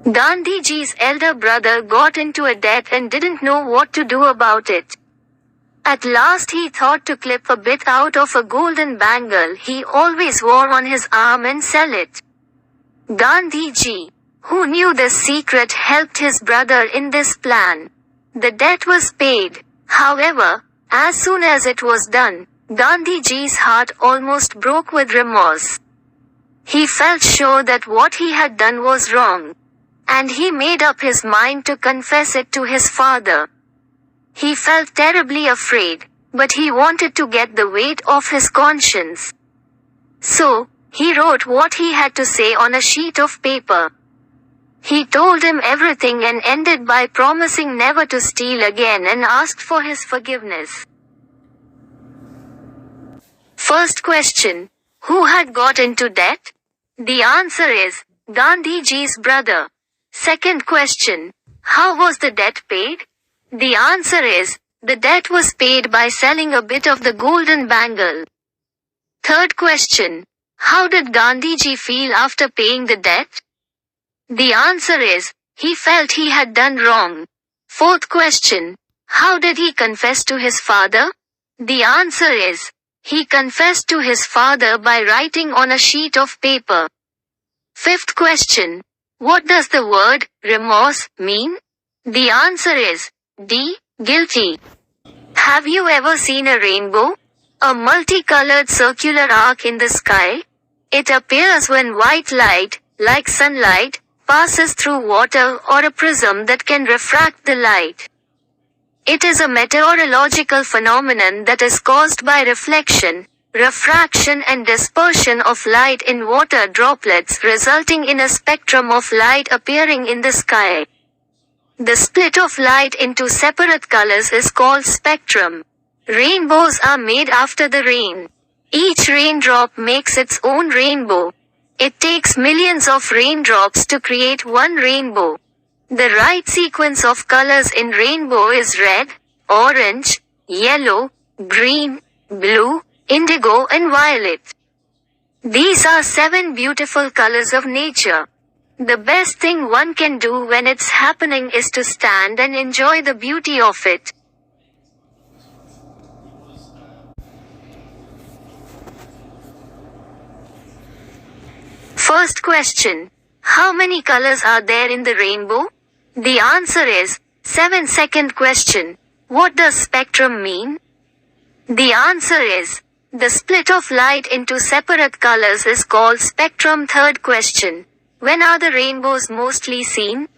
Gandhiji's elder brother got into a debt and didn't know what to do about it. At last he thought to clip a bit out of a golden bangle he always wore on his arm and sell it. Gandhiji, who knew the secret, helped his brother in this plan. The debt was paid. However, as soon as it was done, Gandhiji's heart almost broke with remorse. He felt sure that what he had done was wrong. And he made up his mind to confess it to his father. He felt terribly afraid, but he wanted to get the weight off his conscience. So, he wrote what he had to say on a sheet of paper. He told him everything and ended by promising never to steal again and asked for his forgiveness. First question: who had got into debt? The answer is Gandhiji's brother. Second question: how was the debt paid? The answer is, the debt was paid by selling a bit of the golden bangle. Third question: how did Gandhiji feel after paying the debt? The answer is, he felt he had done wrong. Fourth question: how did he confess to his father? The answer is, he confessed to his father by writing on a sheet of paper. Fifth question: what does the word remorse mean? The answer is D. Guilty. Have you ever seen a rainbow? A multicolored circular arc in the sky? It appears when white light, like sunlight, passes through water or a prism that can refract the light. It is a meteorological phenomenon that is caused by reflection, refraction and dispersion of light in water droplets, resulting in a spectrum of light appearing in the sky. The split of light into separate colors is called spectrum. Rainbows are made after the rain. Each raindrop makes its own rainbow. It takes millions of raindrops to create one rainbow. The right sequence of colors in rainbow is red, orange, yellow, green, blue, indigo and violet. These are 7 beautiful colors of nature. The best thing one can do when it's happening is to stand and enjoy the beauty of it. First question: how many colors are there in the rainbow? The answer is 7. Second question: what does spectrum mean? The answer is, the split of light into separate colors is called spectrum. Third question: when are the rainbows mostly seen?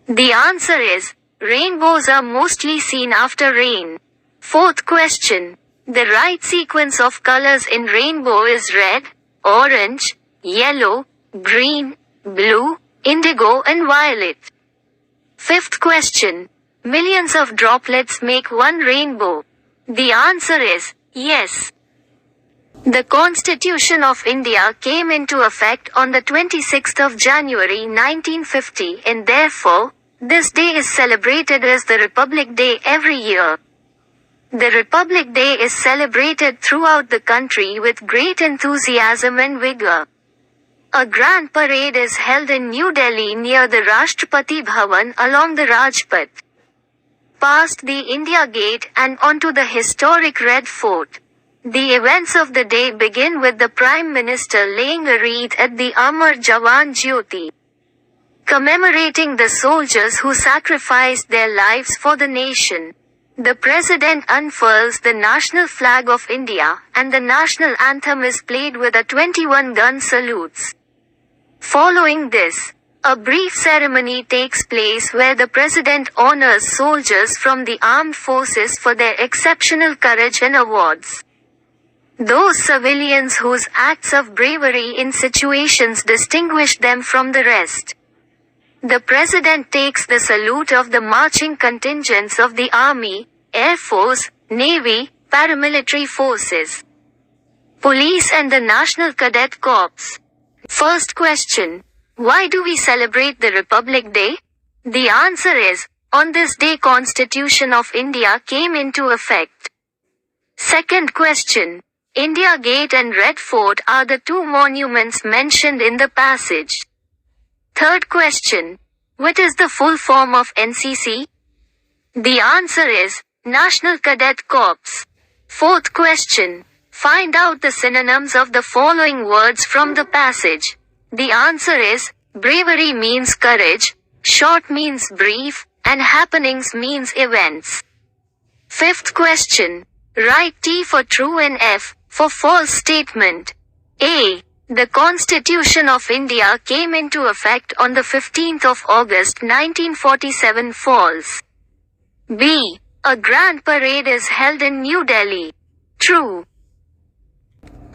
The answer is, rainbows are mostly seen after rain. Fourth question: the right sequence of colors in rainbow is red, orange, yellow, green, blue, indigo and violet. Fifth question: millions of droplets make one rainbow. The answer is, yes. The Constitution of India came into effect on the 26th of January 1950 and therefore, this day is celebrated as the Republic Day every year. The Republic Day is celebrated throughout the country with great enthusiasm and vigor. A grand parade is held in New Delhi near the Rashtrapati Bhavan along the Rajpath, past the India Gate and onto the historic Red Fort. The events of the day begin with the Prime Minister laying a wreath at the Amar Jawan Jyoti, commemorating the soldiers who sacrificed their lives for the nation. The President unfurls the national flag of India, and the national anthem is played with a 21-gun salutes. Following this, a brief ceremony takes place where the President honors soldiers from the armed forces for their exceptional courage and awards those civilians whose acts of bravery in situations distinguish them from the rest. The President takes the salute of the marching contingents of the Army, Air Force, Navy, paramilitary forces, police and the National Cadet Corps. First question: why do we celebrate the Republic Day? The answer is, on this day Constitution of India came into effect. Second question: India Gate and Red Fort are the 2 monuments mentioned in the passage. Third question: What is the full form of NCC? The answer is National Cadet Corps. Fourth question. Find out the synonyms of the following words from the passage. The answer is bravery means courage, short means brief, and happenings means events. Fifth question. Write T for true and F for false statement. A. The Constitution of India came into effect on the 15th of August 1947. False. B. A grand parade is held in New Delhi. True.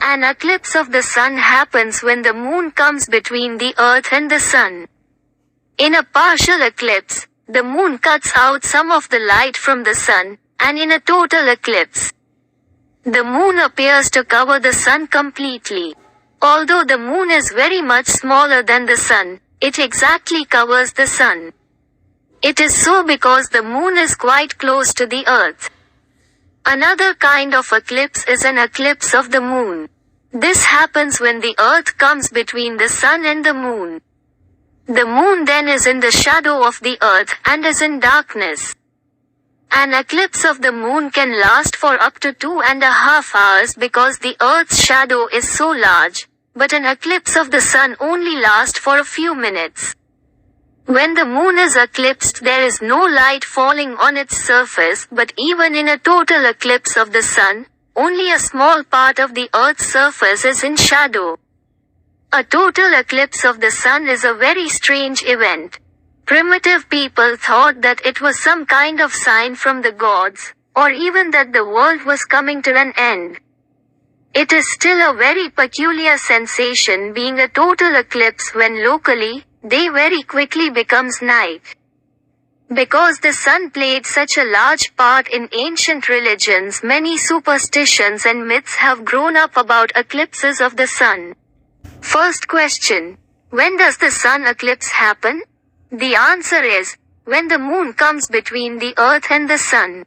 An eclipse of the sun happens when the moon comes between the earth and the sun. In a partial eclipse, the moon cuts out some of the light from the sun, and in a total eclipse, the moon appears to cover the sun completely. Although the moon is very much smaller than the sun, it exactly covers the sun. It is so because the moon is quite close to the earth. Another kind of eclipse is an eclipse of the moon. This happens when the earth comes between the sun and the moon. The moon then is in the shadow of the earth and is in darkness. An eclipse of the moon can last for up to 2.5 hours because the earth's shadow is so large, but an eclipse of the sun only lasts for a few minutes. When the moon is eclipsed, there is no light falling on its surface, but even in a total eclipse of the sun, only a small part of the earth's surface is in shadow. A total eclipse of the sun is a very strange event. Primitive people thought that it was some kind of sign from the gods, or even that the world was coming to an end. It is still a very peculiar sensation being a total eclipse when locally, day very quickly becomes night. Because the sun played such a large part in ancient religions, many superstitions and myths have grown up about eclipses of the sun. First question. When does the sun eclipse happen? The answer is, when the moon comes between the earth and the sun.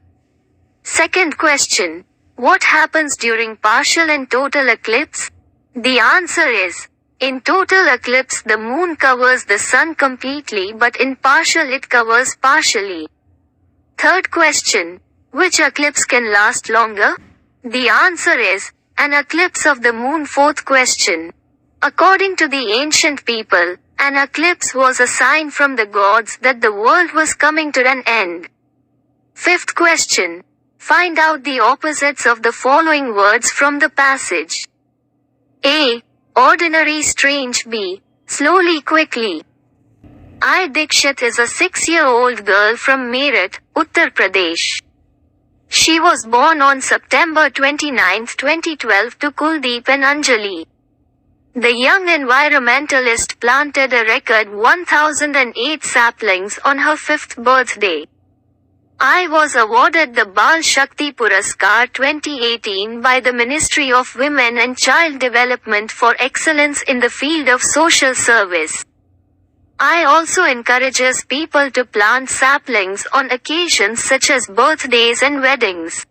Second question. What happens during partial and total eclipse? The answer is, in total eclipse the moon covers the sun completely, but in partial it covers partially. Third question. Which eclipse can last longer? The answer is, an eclipse of the moon. Fourth question. According to the ancient people, an eclipse was a sign from the gods that the world was coming to an end. Fifth question. Find out the opposites of the following words from the passage. A. Ordinary, strange. B. Slowly, quickly. I. Dikshit is a 6-year-old girl from Meerut, Uttar Pradesh. She was born on September 29, 2012 to Kuldeep and Anjali. The young environmentalist planted a record 1008 saplings on her 5th birthday. I was awarded the Bal Shakti Puraskar 2018 by the Ministry of Women and Child Development for excellence in the field of social service. I also encourages people to plant saplings on occasions such as birthdays and weddings.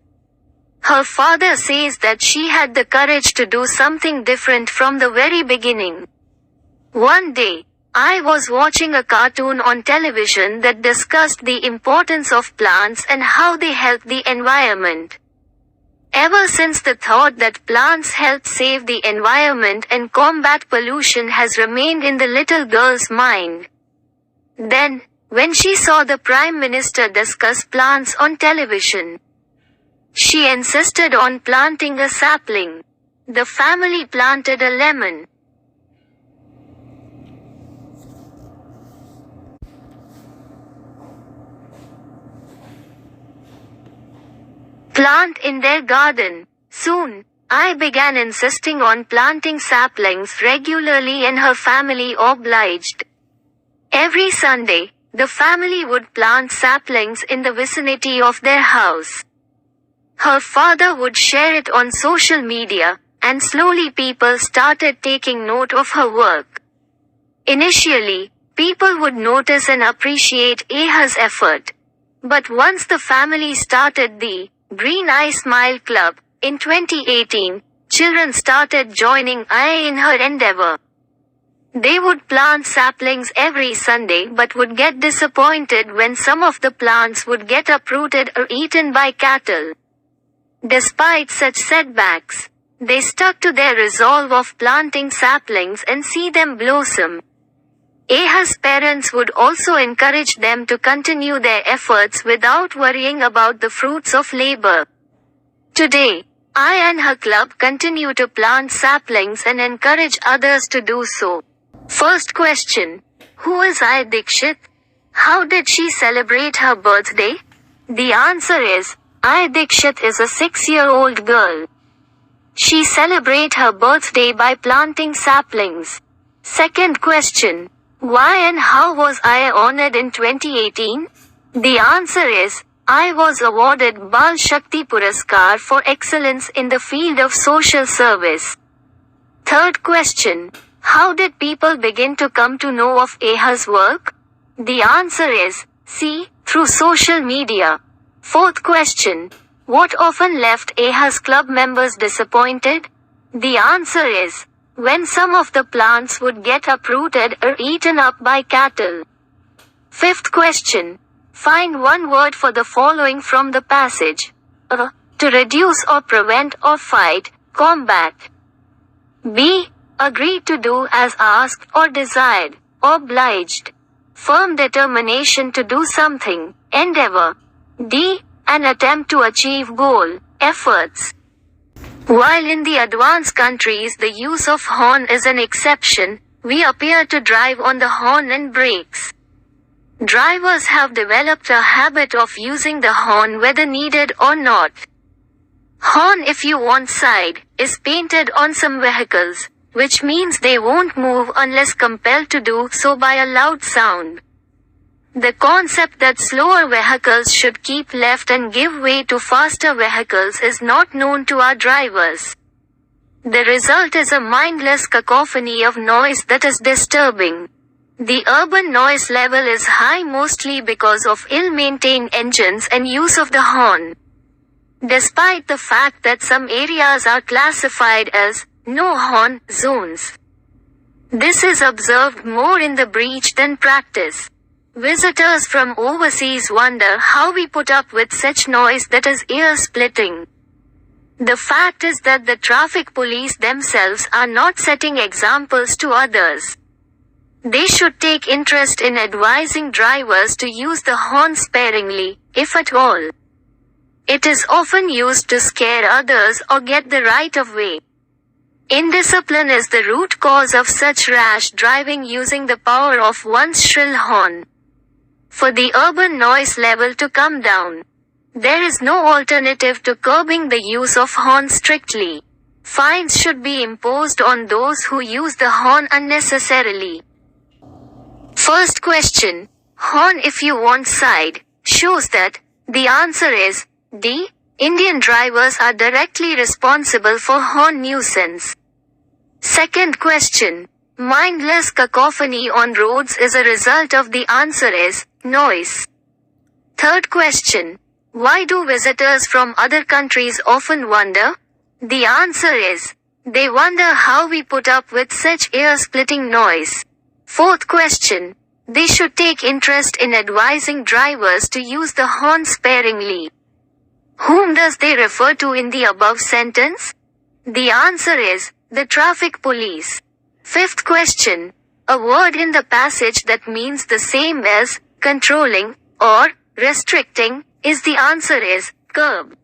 Her father says that she had the courage to do something different from the very beginning. One day, I was watching a cartoon on television that discussed the importance of plants and how they help the environment. Ever since, the thought that plants help save the environment and combat pollution has remained in the little girl's mind. Then, when she saw the Prime Minister discuss plants on television, she insisted on planting a sapling. The family planted a lemon plant in their garden. Soon, I began insisting on planting saplings regularly and her family obliged. Every Sunday, the family would plant saplings in the vicinity of their house. Her father would share it on social media, and slowly people started taking note of her work. Initially, people would notice and appreciate Aha's effort. But once the family started the Green Eye Smile Club in 2018, children started joining Aya in her endeavor. They would plant saplings every Sunday but would get disappointed when some of the plants would get uprooted or eaten by cattle. Despite such setbacks, they stuck to their resolve of planting saplings and see them blossom. Ahaz's parents would also encourage them to continue their efforts without worrying about the fruits of labor. Today, I and her club continue to plant saplings and encourage others to do so. First question. Who is Aya Dikshit? How did she celebrate her birthday? The answer is, Aya Dikshit is a 6-year-old girl. She celebrates her birthday by planting saplings. Second question. Why and how was Aya honored in 2018? The answer is, Aya was awarded Bal Shakti Puraskar for excellence in the field of social service. Third question. How did people begin to come to know of Ahaz's work? The answer is, C. Through social media. Fourth question. What often left Ahaz's club members disappointed? The answer is, when some of the plants would get uprooted or eaten up by cattle. Fifth question. Find one word for the following from the passage. A. To reduce or prevent or fight, combat. B. Agree to do as asked or desired, obliged. Firm determination to do something, endeavor. D. An attempt to achieve goal, efforts. While in the advanced countries the use of horn is an exception, we appear to drive on the horn and brakes. Drivers have developed a habit of using the horn whether needed or not. Horn if you want side, is painted on some vehicles, which means they won't move unless compelled to do so by a loud sound. The concept that slower vehicles should keep left and give way to faster vehicles is not known to our drivers. The result is a mindless cacophony of noise that is disturbing. The urban noise level is high mostly because of ill-maintained engines and use of the horn. Despite the fact that some areas are classified as no horn zones. This is observed more in the breach than practice. Visitors from overseas wonder how we put up with such noise that is ear-splitting. The fact is that the traffic police themselves are not setting examples to others. They should take interest in advising drivers to use the horn sparingly, if at all. It is often used to scare others or get the right of way. Indiscipline is the root cause of such rash driving using the power of one's shrill horn. For the urban noise level to come down, there is no alternative to curbing the use of horn strictly. Fines should be imposed on those who use the horn unnecessarily. First question. Horn if you want side, shows that, the answer is, D. Indian drivers are directly responsible for horn nuisance. Second question. Mindless cacophony on roads is a result of the answer is, noise. Third question. Why do visitors from other countries often wonder? The answer is, they wonder how we put up with such ear-splitting noise. Fourth question. They should take interest in advising drivers to use the horn sparingly. Whom does they refer to in the above sentence? The answer is, the traffic police. Fifth question. A word in the passage that means the same as controlling or restricting, is the answer is curb.